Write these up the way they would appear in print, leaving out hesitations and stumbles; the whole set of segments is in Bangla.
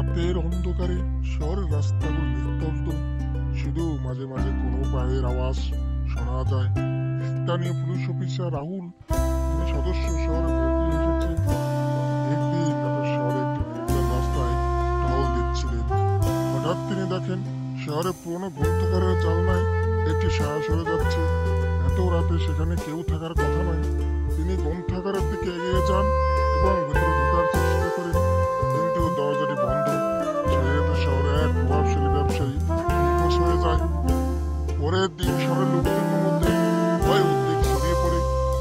রাতের অন্ধকারে শহরের রাস্তাগুলো নিস্তব্ধ। শুধু মাঝে মাঝে কোনো পায়ের আওয়াজ শোনা যায়। স্থানীয় পুলিশ অফিসার রাহুল, যিনি সদস্য শহরে বদলি এসেছে, একদিন তাদের শহরে একটি নির্জন রাস্তায় টহল দিচ্ছিলেন। হঠাৎ তিনি দেখেন শহরে পুরনো গ্রন্থাগারের জানলায় একটি সায়া সরে যাচ্ছে। এত রাতে সেখানে কেউ থাকার কথা নয়। তিনি গ্রন্থাগারের দিকে এগিয়ে যান এবং ভেতরে ঢোকার চেষ্টা করেন, কিন্তু দরজাটি বন্ধ। ছেলেটা শহরে এক প্রভাবশালী ব্যবসায়ী নিখোঁজ হয়ে যায়। পরের দিন শহরের লোকজনের মধ্যে ভয় উদ্বেগ ছড়িয়ে পড়ে।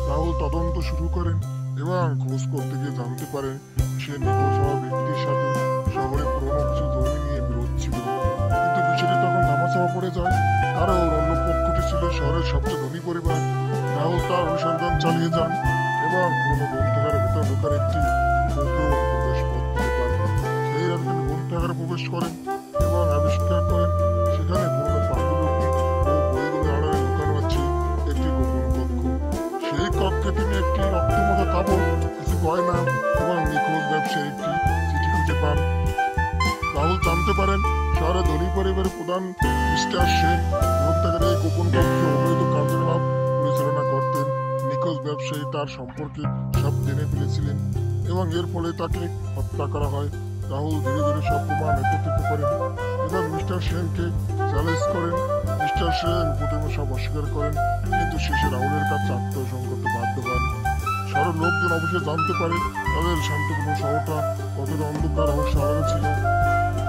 রাহুল তদন্ত শুরু করেন এবং খোঁজ করতে গিয়ে জানতে পারেন সে নিখোঁজ হওয়া ব্যক্তির সাথে শহরে পুরনো কিছু জমি নিয়ে বিরোধ ছিল। কিন্তু বিষয়টি তখন ধামাচাপা পড়ে যায়, কারণ অন্য পক্ষটি ছিল শহরের সবচেয়ে ধনী পরিবার। রাহুল তার অনুসন্ধান চালিয়ে যান এবং পুরনো গ্রন্থাগারের ভেতর ঢোকার একটি গোপন প্রবেশ পথ খুঁজে পান। সেই রাতে তিনি গ্রন্থাগারে প্রবেশ করেন এবং আবিষ্কার করেন সেখানে পুরনো পাণ্ডুলিপি ও বইগুলোর আড়ালে লুকানো আছে একটি গোপন কক্ষ। সেই কক্ষে তিনি একটি রক্তমাখা কাপড়, কিছু গয়না এবং নিখোঁজ ব্যবসায়ী একটি চিঠি খুঁজে পান। রাহুল জানতে পারেন শহরে ধনী পরিবারের প্রধান মিস্টার সেন গ্রন্থাগারে এই গোপন কক্ষে অবৈধ কার্যকলাপ পরিচালনা করতেন। নিখোঁজ ব্যবসায়ী তার সম্পর্কে সব জেনে ফেলেছিলেন এবং এর ফলে তাকে হত্যা করা হয়। রাহুল ধীরে ধীরে সব প্রমাণ একত্রিত করেন এবং মিস্টার সেনকে চ্যালেঞ্জ করেন। মিস্টার সেন প্রথমে সব অস্বীকার করেন, কিন্তু শেষে রাহুলের কাছে আত্মসমর্পণ করতে বাধ্য হন। শহরের লোকজন অবশ্যই জানতে পারে তাদের শান্তিপূর্ণ শহরটা কতটা অন্ধকার ও শহরে ছিল।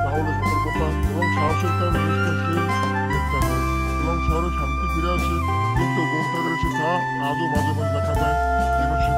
রাহুলের সতর্কতা এবং সাহসের কারণে মিস্টার সেন গ্রেপ্তার হয় এবং শহরে শান্তি ফিরে আসে। কিন্তু গ্রন্থাগারে সে আজও মাঝে মাঝে দেখা যায় যেন সে